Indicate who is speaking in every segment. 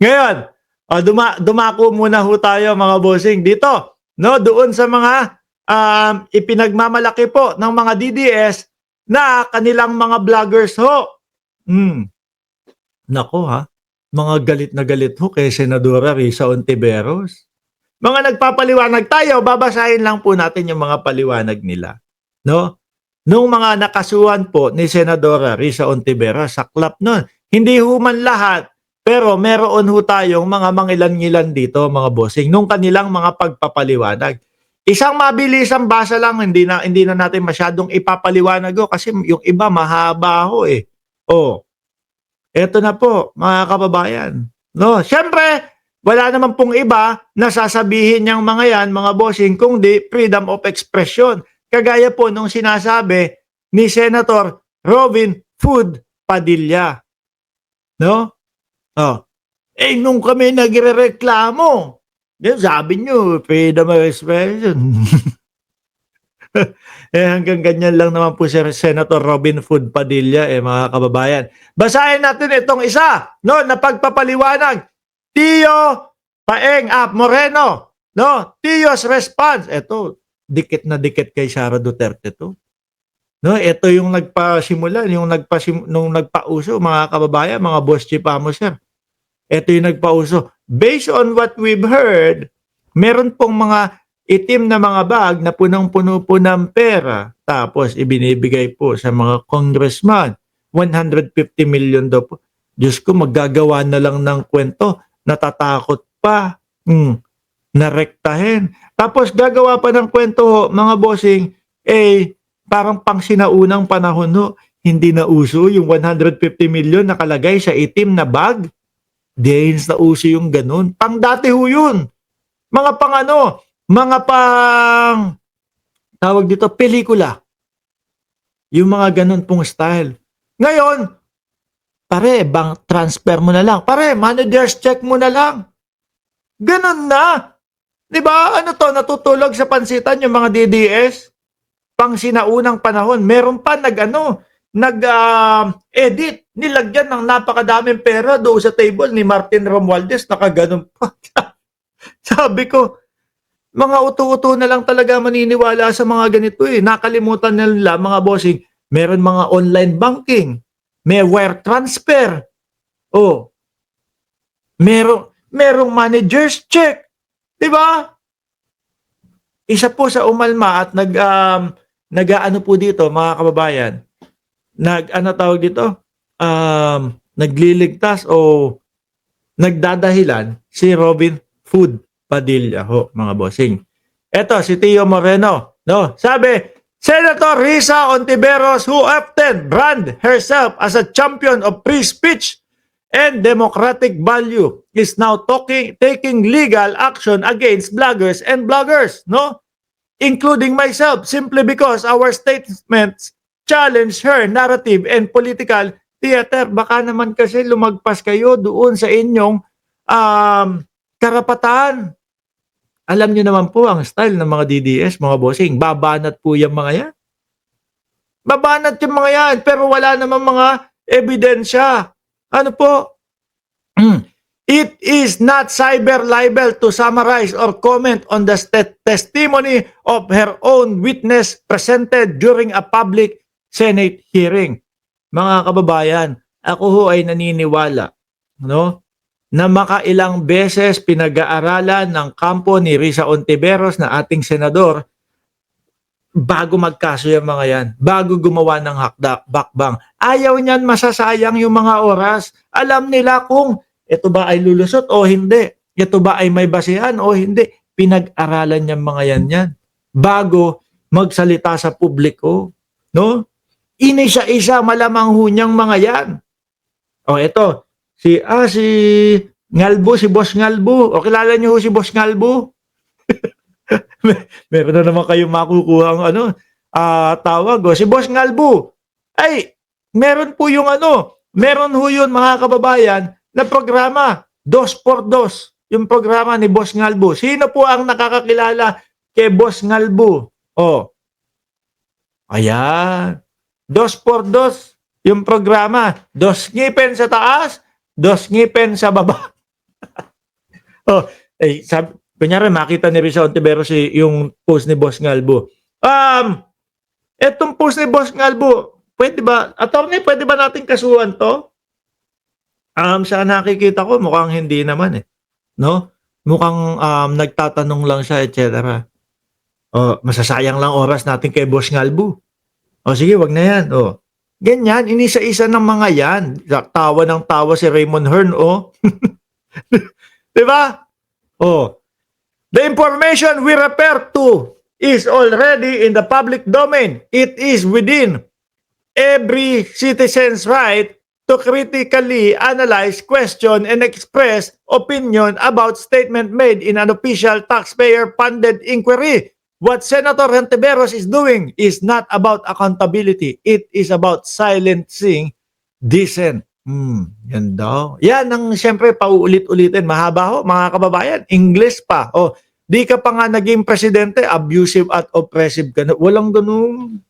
Speaker 1: Ngayon, dumako muna ho tayo mga bossing dito, no? Doon sa mga ipinagmamalaki po ng mga DDS na kanilang mga vloggers ho. Hmm. Nako ha, mga galit na galit ho kay Senadora Risa Ontiveros. Mga nagpapaliwanag tayo, babasahin lang po natin yung mga paliwanag nila. No? Nung mga nakasuhan po ni Senadora Risa Ontiveros, saklap nun. Hindi ho man lahat, pero meron ho tayong mga mangilan-ngilan dito, mga bossing, nung kanilang mga pagpapaliwanag. Isang mabilisang basa lang, hindi na natin masyadong ipapaliwanag ho kasi yung iba mahaba ho eh. Oh, eto na po, mga kababayan. No, siyempre, wala naman pong iba na sasabihin niyang mga yan, mga bossing, kung di freedom of expression. Kagaya po nung sinasabi ni Senator Robin Food Padilla. No? Oh. Eh, nung kami nagre-reklamo, sabi niyo, freedom of expression. Eh, hanggang ganyan lang naman po si Senator Robin Food Padilla, mga kababayan. Basahin natin itong isa, no, na pagpapaliwanag. Tio Paeng Moreno, no, Tio's response. Ito, dikit na dikit kay Sara Duterte to. No, ito yung nagpasimula, nung nagpauso, mga kababayan, mga boss chipamo, sir. Ito yung nagpauso. Based on what we've heard, meron pong mga itim na mga bag na punong-puno po ng pera, tapos ibinibigay po sa mga congressman. 150 million daw po. Diyos ko, maggagawa na lang ng kwento. Natatakot pa. Narektahin. Tapos gagawa pa ng kwento, mga bossing, parang pang sinaunang panahon ho, hindi na uso yung 150 million nakalagay sa itim na bag. Dahil na uso yung ganun. Pang dati ho yun. Mga tawag dito, pelikula. Yung mga ganun pong style. Ngayon, pare, bank transfer mo na lang. Pare, manager's check mo na lang. Ganun na. Diba? Ano to, natutulog sa pansitan yung mga DDS? Pang sinaunang panahon. Meron pa nag-edit. Nilagyan ng napakadaming pera doon sa table ni Martin Romualdez. Nakaganon pa. Sabi ko, mga uto-uto na lang talaga maniniwala sa mga ganito eh. Nakalimutan na nila mga bossing, meron mga online banking, may wire transfer, merong manager's check. Diba? Isa po sa umalma at nag-ano po dito mga kababayan, nagliligtas o nagdadahilan si Robin Food Padilla ho, mga bossing. Eto, si Tio Moreno, no? Sabi, Senator Risa Ontiveros, who often brand herself as a champion of free speech and democratic value, is now taking legal action against bloggers and bloggers, no? Including myself, simply because our statements challenge her narrative and political theater. Baka naman kasi lumagpas kayo doon sa inyong karapatan. Alam niyo naman po ang style ng mga DDS, mga bossing. Babanat po yung mga yan. Babanat yung mga yan, pero wala namang mga ebidensya. Ano po? It is not cyber libel to summarize or comment on the testimony of her own witness presented during a public Senate hearing. Mga kababayan, ako ho ay naniniwala, no, na makailang beses pinag-aaralan ng kampo ni Risa Ontiveros na ating senador bago magkaso yung mga yan, bago gumawa ng hakbang. Ayaw niyan masasayang yung mga oras. Alam nila kung ito ba ay lulusot o hindi. Ito ba ay may basihan o hindi. Pinag-aralan niyang mga yan bago magsalita sa publiko. No? Inisa-isa malamang ho niyang mga yan. O ito, si Ngalbo, si Boss Ngalbo. O kilala niyo ho si Boss Ngalbo? Meron na naman kayong makukuha ang tawag. O, si Boss Ngalbo. Ay, meron po yung meron ho yun mga kababayan na programa, 2x2. Yung programa ni Boss Ngalbo. Sino po ang nakakakilala kay Boss Ngalbo? O, ayan. 2x2 yung programa. 2 ngipin sa taas, 2 ngipin sa baba. Oh, kunyari makita ni Risa Ontiveros yung post ni Boss Ngalbo. Etong post ni Boss Ngalbo, pwede ba, attorney, pwede ba natin kasuhan to? Sa nakikita ko mukhang hindi naman, eh, 'no? Mukhang, nagtatanong lang siya, et cetera. Masasayang lang oras natin kay Boss Ngalbo. Sige, wag na 'yan, Ganyan, inisa-isa ng mga 'yan. Tawa ng tawa si Raymond Hearn, 'Di ba? The information we refer to is already in the public domain. It is within every citizen's right to critically analyze, question, and express opinion about statement made in an official taxpayer-funded inquiry. What Senator Hontiveros is doing is not about accountability. It is about silencing dissent. Yan daw. Yan ang siyempre pauulit-ulitin. Mahaba ho, mga kababayan. English pa. Di ka pa nga naging presidente, abusive at oppressive ka na. Walang ganun.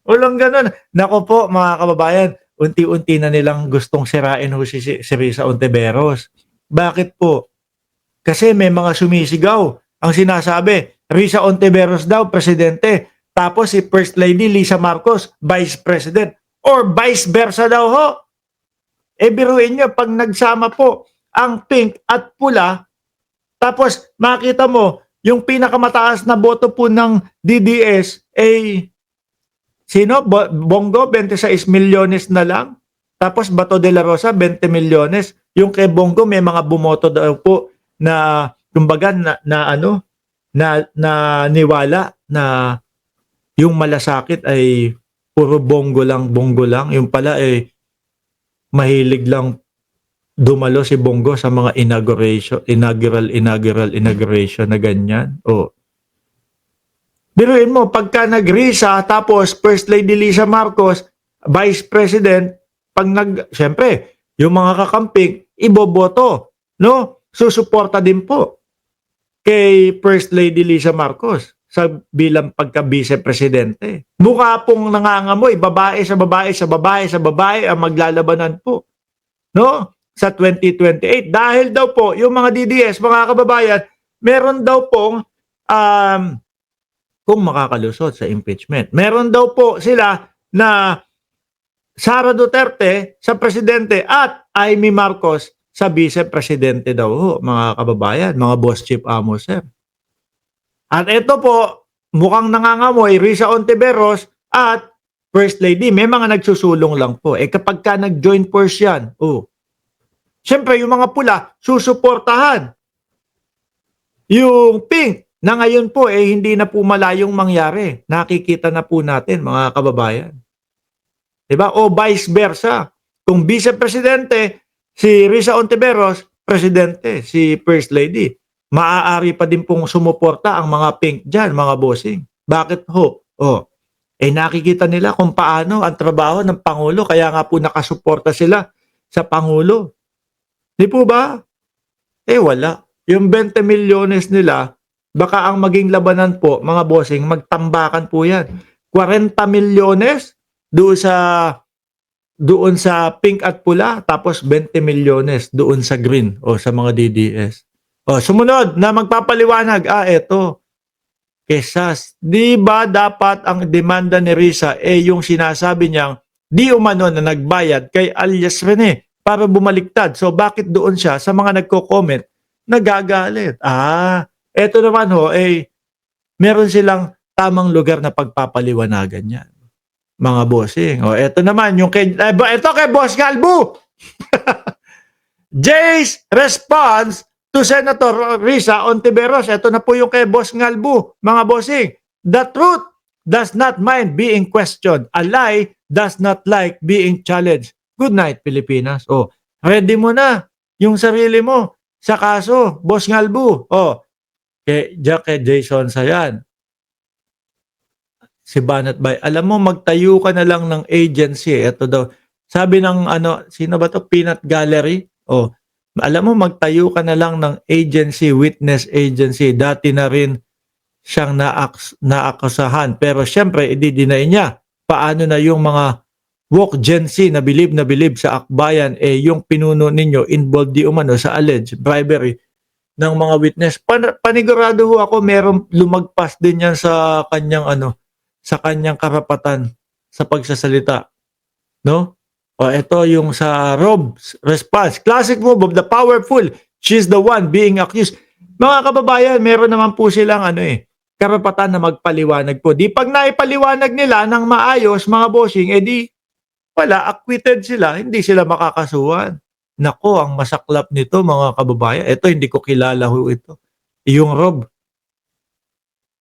Speaker 1: Walang ganun. Nako po, mga kababayan, unti-unti na nilang gustong sirain ho si Risa Ontiveros. Bakit po? Kasi may mga sumisigaw. Ang sinasabi, Risa Ontiveros daw, presidente. Tapos si First Lady Lisa Marcos, vice president. Or vice versa daw ho. Biruin nyo, pag nagsama po ang pink at pula, tapos makita mo, yung pinakamataas na boto po ng DDS sino? Bongo, 26 milyones na lang. Tapos Bato de la Rosa, 20 milyones. Yung kay Bongo, may mga bumoto daw po na, kumbaga, na niwala na yung malasakit ay puro bongo lang. Yung pala mahilig lang dumalo si Bongo sa mga inauguration na ganyan. Biruin mo, pagka nag-Risa, tapos First Lady Lisa Marcos, Vice President, siyempre, yung mga kakamping, iboboto, no? Susuporta din po kay First Lady Lisa Marcos sa bilang pagka-vice presidente. Mukha pong nangangamoy, babae sa babae ang maglalabanan po, no? Sa 2028. Dahil daw po, yung mga DDS, mga kababayan, meron daw pong kung makakalusot sa impeachment. Meron daw po sila na Sara Duterte sa presidente at Amy Marcos sa vice-presidente daw ho, mga kababayan, mga boss chief amo, sir. At ito po, mukhang nangangamoy, Risa Ontiveros at First Lady, may mga nagsusulong lang po. Kapag ka nag-join force yan, siyempre yung mga pula, susuportahan. Yung pink, na ngayon po hindi na po malayong mangyari. Nakikita na po natin, mga kababayan. Diba? O vice versa. Kung vice-presidente, si Risa Ontiveros, presidente, si First Lady, maaari pa din pong sumuporta ang mga pink dyan, mga bossing. Bakit ho? Nakikita nila kung paano ang trabaho ng Pangulo, kaya nga po nakasuporta sila sa Pangulo. Di po ba? Wala. Yung 20 milyones nila, baka ang maging labanan po, mga bossing, magtambakan po yan. 40 milyones doon sa pink at pula, tapos 20 milyones doon sa green o sa mga DDS. Sumunod na magpapaliwanag, eto, Kesas, di ba dapat ang demanda ni Risa yung sinasabi niyang di umano na nagbayad kay alias Rene para bumaliktad. So bakit doon siya sa mga nagko-comment nagagalit? Eto naman ho, meron silang tamang lugar na pagpapaliwanagan yan, mga bossing. Eto naman, yung kay Boss Ngalbo. Jay's response to Senator Risa Ontiveros. Eto na po yung kay Boss Ngalbo, mga bossing. The truth does not mind being questioned. A lie does not like being challenged. Good night, Pilipinas. Ready mo na yung sarili mo sa kaso, Boss Ngalbo. Kay Jason Sayan. Si Banat Bay, alam mo, magtayo ka na lang ng agency. Ito daw. Sabi ng sino ba to? Peanut Gallery. Alam mo, magtayo ka na lang ng agency, witness agency. Dati na rin siyang naakusahan. Pero syempre, i-deny niya. Paano na yung mga woke Gen Z na bilib sa akbayan, yung pinuno ninyo involved di umano sa alleged bribery ng mga witness. Panigurado ho ako merong lumagpas din yan sa kanyang sa kanyang karapatan sa pagsasalita, no? O ito yung sa Rob's response. Classic move of the powerful. She's the one being accused. Mga kababayan, meron naman po silang karapatan na magpaliwanag po. Di pag naipaliwanag nila ng maayos, mga bossing, di wala, acquitted sila, hindi sila makakasuhan. Nako, ang masaklap nito mga kababayan. Ito, hindi ko kilala ho ito. Yung Rob.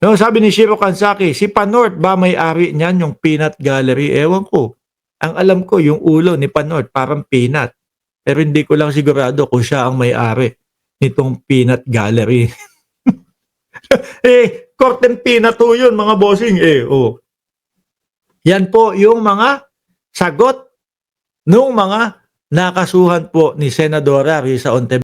Speaker 1: No, sabi ni Shiro Kansaki, si Panort ba may-ari niyan yung peanut gallery? Ewan ko. Ang alam ko, yung ulo ni Panort, parang peanut. Pero hindi ko lang sigurado kung siya ang may-ari nitong peanut gallery. Corten peanut ho yun, mga bossing. Yan po yung mga sagot nung mga nakasuhan po ni Senadora Risa Ontiveros.